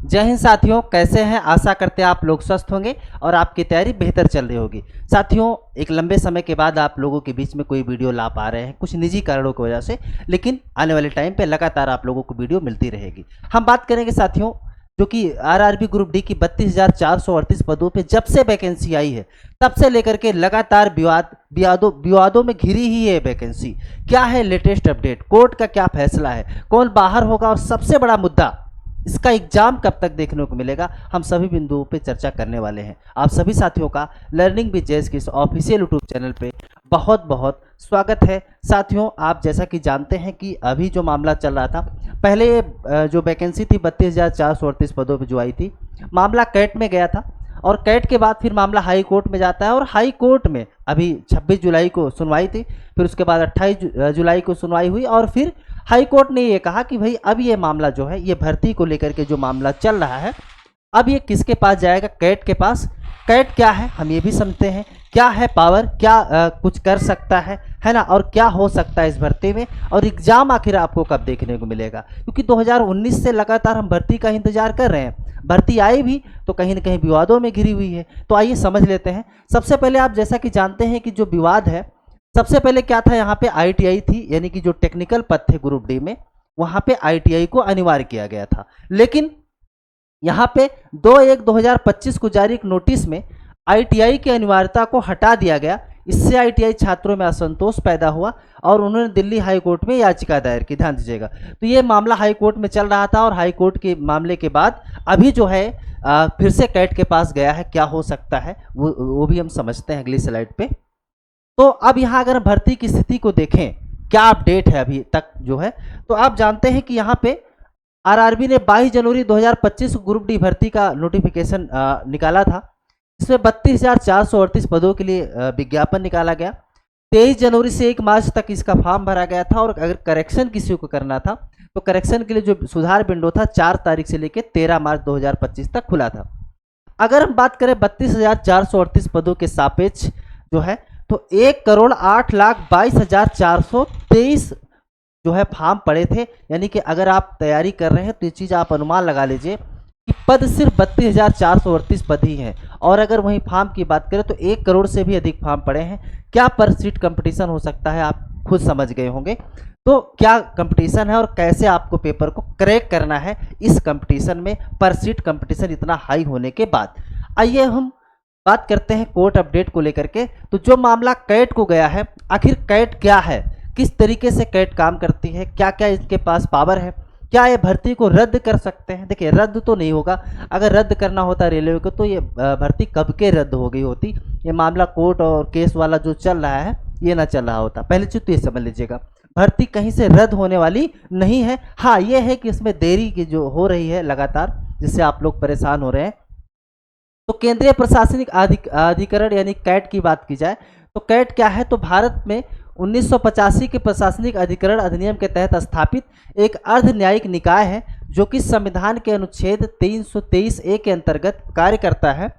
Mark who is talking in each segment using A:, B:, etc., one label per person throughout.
A: जय हिंद साथियों, कैसे हैं? आशा करते हैं आप लोग स्वस्थ होंगे और आपकी तैयारी बेहतर चल रही होगी। साथियों, एक लंबे समय के बाद आप लोगों के बीच में कोई वीडियो ला पा रहे हैं कुछ निजी कारणों की वजह से, लेकिन आने वाले टाइम पे लगातार आप लोगों को वीडियो मिलती रहेगी। हम बात करेंगे साथियों, जो कि आरआरबी ग्रुप डी की 32,438 पदों पे जब से वैकेंसी आई है तब से लेकर के लगातार विवादों में घिरी ही है वैकेंसी। क्या है लेटेस्ट अपडेट, कोर्ट का क्या फैसला है, कौन बाहर होगा और सबसे बड़ा मुद्दा इसका एग्जाम कब तक देखने को मिलेगा, हम सभी बिंदुओं पे चर्चा करने वाले हैं। आप सभी साथियों का लर्निंग विद जेएस के इस ऑफिशियल यूट्यूब चैनल पे बहुत बहुत स्वागत है। साथियों, आप जैसा कि जानते हैं कि अभी जो मामला चल रहा था, पहले जो वैकेंसी थी 32,438 पदों पर जो आई थी, मामला कैट में गया था और कैट के बाद फिर मामला हाई कोर्ट में जाता है और हाई कोर्ट में अभी 26 जुलाई को सुनवाई थी, फिर उसके बाद 28 जुलाई को सुनवाई हुई और फिर हाई कोर्ट ने ये कहा कि भाई अब ये मामला जो है, ये भर्ती को लेकर के जो मामला चल रहा है, अब ये किसके पास जाएगा? कैट के पास। कैट क्या है हम ये भी समझते हैं, क्या है पावर, क्या कुछ कर सकता है ना, और क्या हो सकता है इस भर्ती में, और एग्जाम आखिर आपको कब देखने को मिलेगा, क्योंकि 2019 से लगातार हम भर्ती का इंतजार कर रहे हैं। भर्ती आई भी तो कहीं ना कहीं विवादों में घिरी हुई है। तो आइए समझ लेते हैं। सबसे पहले आप जैसा कि जानते हैं कि जो विवाद है, सबसे पहले क्या था, यहाँ पे आईटीआई थी, यानी कि जो टेक्निकल पद थे ग्रुप डी में, वहाँ पे आईटीआई को अनिवार्य किया गया था। लेकिन यहाँ पे 2/1/2025 को जारी एक नोटिस में आईटीआई की अनिवार्यता को हटा दिया गया। इससे आईटीआई छात्रों में असंतोष पैदा हुआ और उन्होंने दिल्ली हाई कोर्ट में याचिका दायर की। ध्यान दीजिएगा, तो ये मामला हाई कोर्ट में चल रहा था और हाई कोर्ट के मामले के बाद अभी जो है फिर से कैट के पास गया है। क्या हो सकता है वो भी हम समझते हैं अगली स्लाइड पे। तो अब यहाँ अगर भर्ती की स्थिति को देखें, क्या अपडेट है अभी तक जो है, तो आप जानते हैं कि यहाँ पे आरआरबी ने 22 जनवरी 2025 को ग्रुप डी भर्ती का नोटिफिकेशन निकाला था। इसमें 32,438 पदों के लिए विज्ञापन निकाला गया। 23 जनवरी से 1 मार्च तक इसका फॉर्म भरा गया था और अगर करेक्शन किसी को करना था तो करेक्शन के लिए जो सुधार विंडो था 4 तारीख से लेकर 13 मार्च 2025 तक खुला था। अगर हम बात करें 32,438 पदों के सापेक्ष जो है, तो 1,08,22,423 जो है फॉर्म पड़े थे। यानी कि अगर आप तैयारी कर रहे हैं तो ये चीज़ आप अनुमान लगा लीजिए कि पद सिर्फ 32,438 पद ही हैं। और अगर वहीं फॉर्म की बात करें तो 1 करोड़ से भी अधिक फॉर्म पड़े हैं। क्या पर सीट कंपटीशन हो सकता है, आप खुद समझ गए होंगे। तो क्या कंपटीशन है और कैसे आपको पेपर को क्रैक करना है इस कंपटीशन में, पर सीट कंपटीशन इतना हाई होने के बाद। आइए हम बात करते हैं कोर्ट अपडेट को लेकर के। तो जो मामला कैट को गया है, आखिर कैट क्या है, किस तरीके से कैट काम करती है, क्या क्या इसके पास पावर है, क्या ये भर्ती को रद्द कर सकते हैं? देखिए, रद्द तो नहीं होगा। अगर रद्द करना होता रेलवे को तो ये भर्ती कब के रद्द हो गई होती। ये मामला कोर्ट और केस वाला जो चल रहा है ये ना चल रहा होता। पहले चीज तो ये समझ लीजिएगा, भर्ती कहीं से रद्द होने वाली नहीं है। हाँ, ये है कि इसमें देरी की जो हो रही है लगातार, जिससे आप लोग परेशान हो रहे हैं। तो केंद्रीय प्रशासनिक अधिकरण यानी कैट की बात की जाए तो कैट क्या है, तो भारत में 1985 के प्रशासनिक अधिकरण अधिनियम के तहत स्थापित एक अर्ध न्यायिक निकाय है, जो कि संविधान के अनुच्छेद 323A के अंतर्गत कार्य करता है।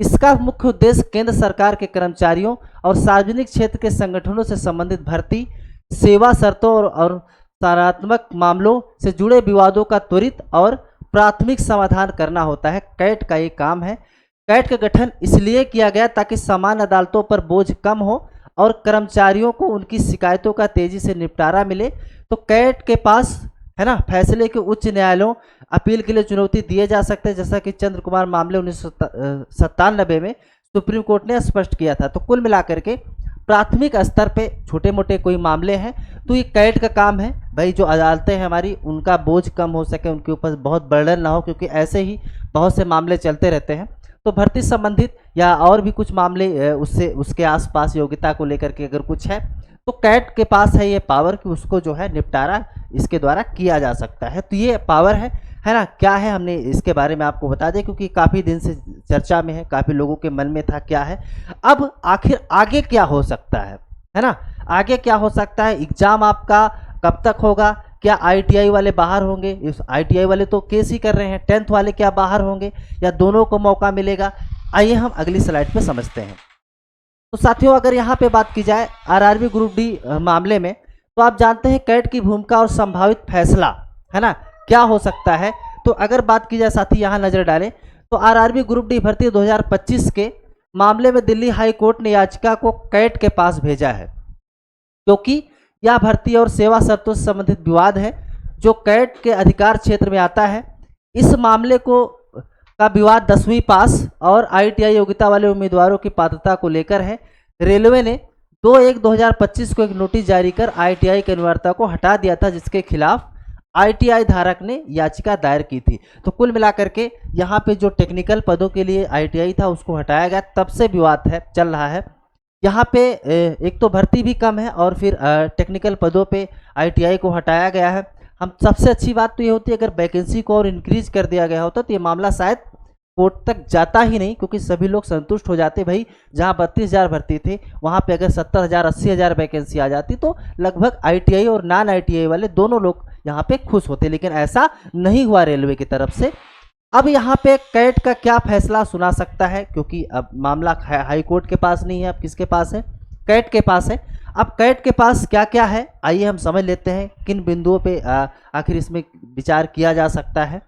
A: इसका मुख्य उद्देश्य केंद्र सरकार के कर्मचारियों और सार्वजनिक क्षेत्र के संगठनों से संबंधित भर्ती, सेवा शर्तों और सकारात्मक मामलों से जुड़े विवादों का त्वरित और प्राथमिक समाधान करना होता है। कैट का ये काम है। कैट का गठन इसलिए किया गया ताकि सामान्य अदालतों पर बोझ कम हो और कर्मचारियों को उनकी शिकायतों का तेजी से निपटारा मिले। तो कैट के पास है ना, फैसले के उच्च न्यायालयों अपील के लिए चुनौती दिए जा सकते हैं, जैसा कि चंद्र कुमार मामले 1997 में सुप्रीम कोर्ट ने स्पष्ट किया था। तो कुल मिलाकर के प्राथमिक स्तर पे छोटे मोटे कोई मामले हैं तो ये कैट का काम है भाई, जो अदालतें हैं हमारी उनका बोझ कम हो सके, उनके ऊपर बहुत बर्डन ना हो, क्योंकि ऐसे ही बहुत से मामले चलते रहते हैं। तो भर्ती संबंधित या और भी कुछ मामले उसके आसपास योग्यता को लेकर के अगर कुछ है तो कैट के पास है ये पावर कि उसको जो है निपटारा इसके द्वारा किया जा सकता है। तो ये पावर है ना। क्या है, हमने इसके बारे में आपको बता दें क्योंकि काफ़ी दिन से चर्चा में है, काफ़ी लोगों के मन में था क्या है। अब आखिर आगे क्या हो सकता है ना, आगे क्या हो सकता है, एग्जाम आपका कब तक होगा, क्या आईटीआई वाले बाहर होंगे, इस आईटीआई वाले तो केस ही कर रहे हैं, 10th वाले क्या बाहर होंगे या दोनों को मौका मिलेगा। आइए हम अगली स्लाइड पे समझते हैं। तो साथियों, अगर यहाँ पे बात की जाए आरआरबी ग्रुप डी मामले में, तो आप जानते हैं कैट की भूमिका और संभावित फैसला है ना, क्या हो सकता है। तो अगर बात की जाए साथी यहाँ नज़र डालें तो आरआरबी ग्रुप डी भर्ती 2025 के मामले में दिल्ली हाई कोर्ट ने याचिका को कैट के पास भेजा है, क्योंकि यह भर्ती और सेवा शर्तों से संबंधित विवाद है जो कैट के अधिकार क्षेत्र में आता है। इस मामले को का विवाद 10वीं पास और ITI योग्यता वाले उम्मीदवारों की पात्रता को लेकर है। रेलवे ने 2/1/2025 को एक नोटिस जारी कर ITI की अनिवार्यता को हटा दिया था, जिसके खिलाफ ITI धारक ने याचिका दायर की थी। तो कुल मिलाकर के यहाँ पे जो टेक्निकल पदों के लिए ITI था उसको हटाया गया, तब से विवाद है चल रहा है। यहाँ पे एक तो भर्ती भी कम है और फिर टेक्निकल पदों पे ITI को हटाया गया है। हम सबसे अच्छी बात तो ये होती है अगर वैकेंसी को और इंक्रीज कर दिया गया होता तो ये मामला शायद कोर्ट तक जाता ही नहीं, क्योंकि सभी लोग संतुष्ट हो जाते। भाई जहाँ 32,000 भर्ती थे वहाँ पे अगर 70,000 80,000 वैकेंसी आ जाती तो लगभग ITI और नॉन ITI वाले दोनों लोग यहाँ पे खुश होते, लेकिन ऐसा नहीं हुआ रेलवे की तरफ से। अब यहाँ पे कैट का क्या फैसला सुना सकता है, क्योंकि अब मामला हाई कोर्ट के पास नहीं है, अब किसके पास है? कैट के पास है। अब कैट के पास क्या क्या है आइए हम समझ लेते हैं, किन बिंदुओं पे आखिर इसमें विचार किया जा सकता है।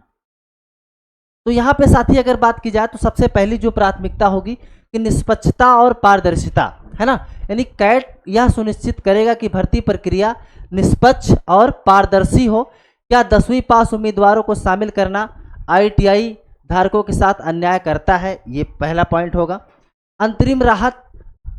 A: तो यहाँ पे साथी अगर बात की जाए तो सबसे पहली जो प्राथमिकता होगी कि निष्पक्षता और पारदर्शिता, है ना। यानी कैट यह सुनिश्चित करेगा कि भर्ती प्रक्रिया निष्पक्ष और पारदर्शी हो। क्या 10वीं पास उम्मीदवारों को शामिल करना ITI धारकों के साथ अन्याय करता है? ये पहला पॉइंट होगा। अंतरिम राहत,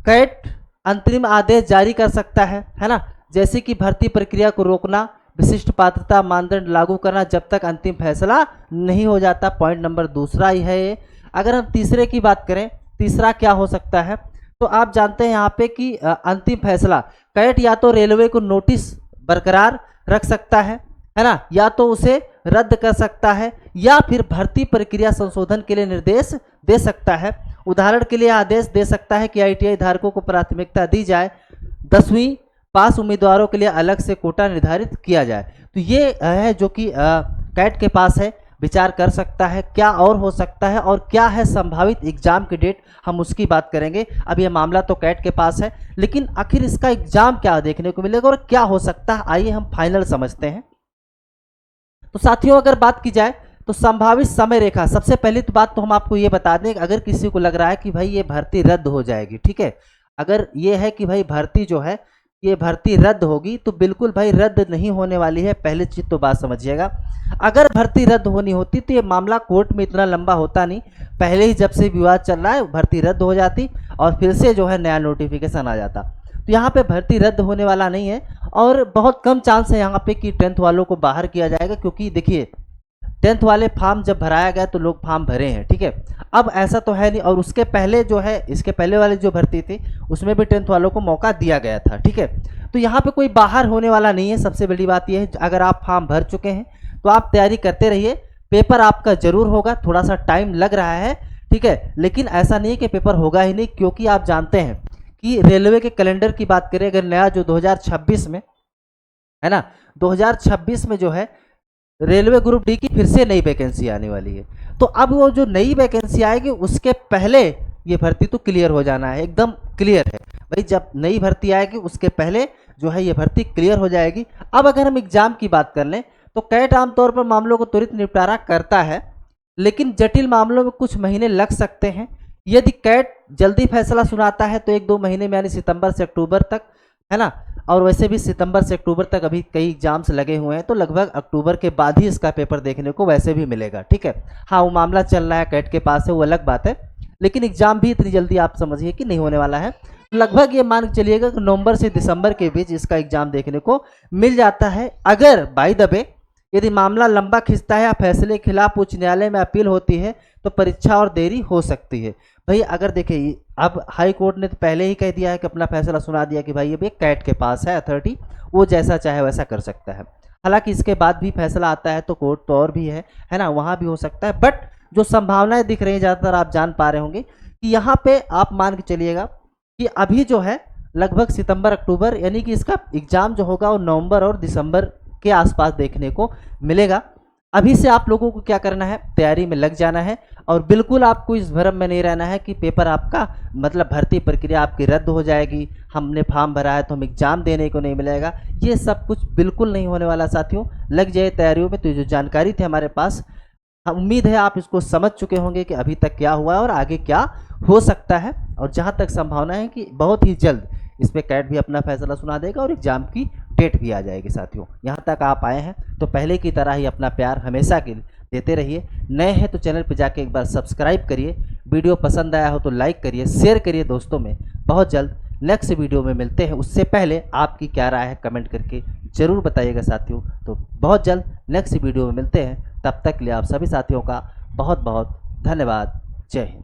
A: कैट अंतरिम आदेश जारी कर सकता है ना, जैसे कि भर्ती प्रक्रिया को रोकना, विशिष्ट पात्रता मानदंड लागू करना जब तक अंतिम फैसला नहीं हो जाता। पॉइंट नंबर दूसरा ही है ये। अगर हम तीसरे की बात करें, तीसरा क्या हो सकता है, तो आप जानते हैं यहाँ पे कि अंतिम फैसला कैट या तो रेलवे को नोटिस बरकरार रख सकता है ना, या तो उसे रद्द कर सकता है, या फिर भर्ती प्रक्रिया संशोधन के लिए निर्देश दे सकता है। उदाहरण के लिए आदेश दे सकता है कि ITI धारकों को प्राथमिकता दी जाए, 10वीं पास उम्मीदवारों के लिए अलग से कोटा निर्धारित किया जाए। तो ये है जो कि कैट के पास है, विचार कर सकता है। क्या और हो सकता है और क्या है संभावित एग्जाम की डेट, हम उसकी बात करेंगे। अब ये मामला तो कैट के पास है, लेकिन आखिर इसका एग्जाम क्या देखने को मिलेगा और क्या हो सकता है, आइए हम फाइनल समझते हैं। तो साथियों अगर बात की जाए तो संभावित समय रेखा, सबसे पहली तो बात तो हम आपको ये बता दें, अगर किसी को लग रहा है कि भाई ये भर्ती रद्द हो जाएगी, ठीक है, अगर ये है कि भाई भर्ती जो है ये भर्ती रद्द होगी, तो बिल्कुल भाई रद्द नहीं होने वाली है। पहले चीज तो बात समझिएगा, अगर भर्ती रद्द होनी होती तो ये मामला कोर्ट में इतना लंबा होता नहीं। पहले ही जब से विवाद चल रहा है भर्ती रद्द हो जाती और फिर से जो है नया नोटिफिकेशन आ जाता। तो यहाँ पे भर्ती रद्द होने वाला नहीं है और बहुत कम चांस है यहाँ पे कि 10th वालों को बाहर किया जाएगा, क्योंकि देखिए 10th वाले फॉर्म जब भराया गया तो लोग फॉर्म भरे हैं, ठीक है। अब ऐसा तो है नहीं, और उसके पहले जो है इसके पहले वाली जो भर्ती थी उसमें भी 10th वालों को मौका दिया गया था, ठीक है। तो यहाँ पे कोई बाहर होने वाला नहीं है। सबसे बड़ी बात यह है अगर आप फॉर्म भर चुके हैं तो आप तैयारी करते रहिए, पेपर आपका जरूर होगा, थोड़ा सा टाइम लग रहा है, ठीक है, लेकिन ऐसा नहीं है कि पेपर होगा ही नहीं, क्योंकि आप जानते हैं कि रेलवे के कैलेंडर की बात करें अगर नया जो 2026 में है ना, 2026 में जो है रेलवे ग्रुप डी की फिर से नई वैकेंसी आने वाली है। तो अब वो जो नई वैकेंसी आएगी उसके पहले ये भर्ती तो क्लियर हो जाना है, एकदम क्लियर है भाई। जब नई भर्ती आएगी उसके पहले जो है ये भर्ती क्लियर हो जाएगी। अब अगर हम एग्जाम की बात कर लें तो कैट आमतौर पर मामलों को त्वरित निपटारा करता है, लेकिन जटिल मामलों में कुछ महीने लग सकते हैं। यदि कैट जल्दी फैसला सुनाता है तो 1-2 महीने में, यानी सितंबर से अक्टूबर तक, है ना, और वैसे भी सितंबर से अक्टूबर तक अभी कई एग्जाम्स लगे हुए हैं, तो लगभग अक्टूबर के बाद ही इसका पेपर देखने को वैसे भी मिलेगा, ठीक है। हाँ वो मामला चल रहा है कैट के पास है, वो अलग बात है, लेकिन एग्जाम भी इतनी जल्दी आप समझिए कि नहीं होने वाला है। लगभग ये मान के चलिएगा कि नवंबर से दिसंबर के बीच इसका एग्जाम देखने को मिल जाता है। अगर बाय द वे यदि मामला लंबा खिंचता है या फैसले के खिलाफ उच्च न्यायालय में अपील होती है तो परीक्षा और देरी हो सकती है। भाई अगर देखिए अब हाई कोर्ट ने तो पहले ही कह दिया है कि अपना फैसला सुना दिया कि भाई ये कैट के पास है अथॉरिटी, वो जैसा चाहे वैसा कर सकता है। हालांकि इसके बाद भी फैसला आता है तो कोर्ट तो और भी है ना, वहाँ भी हो सकता है। बट जो संभावनाएं दिख रही हैं ज़्यादातर आप जान पा रहे होंगे कि यहाँ पे आप मान के चलिएगा कि अभी जो है लगभग सितंबर अक्टूबर, यानी कि इसका एग्जाम जो होगा वो नवंबर और दिसंबर के आसपास देखने को मिलेगा। अभी से आप लोगों को क्या करना है, तैयारी में लग जाना है और बिल्कुल आपको इस भ्रम में नहीं रहना है कि पेपर आपका मतलब भर्ती प्रक्रिया आपकी रद्द हो जाएगी, हमने फॉर्म भरा है तो हम एग्जाम देने को नहीं मिलेगा। ये सब कुछ बिल्कुल नहीं होने वाला साथियों। लग जाए तैयारियों में। तो जो जानकारी थी हमारे पास हम उम्मीद है आप इसको समझ चुके होंगे कि अभी तक क्या हुआ है और आगे क्या हो सकता है, और जहाँ तक संभावना है कि बहुत ही जल्द इस पर कैट भी अपना फैसला सुना देगा और एग्ज़ाम की डेट भी आ जाएगी। साथियों, यहाँ तक आप आए हैं तो पहले की तरह ही अपना प्यार हमेशा के लिए देते रहिए। नए हैं तो चैनल पर जाके एक बार सब्सक्राइब करिए, वीडियो पसंद आया हो तो लाइक करिए, शेयर करिए दोस्तों में। बहुत जल्द नेक्स्ट वीडियो में मिलते हैं, उससे पहले आपकी क्या राय है कमेंट करके ज़रूर बताइएगा साथियों। तो बहुत जल्द नेक्स्ट वीडियो में मिलते हैं, तब तक के लिए आप सभी साथियों का बहुत बहुत धन्यवाद। जय हिंद।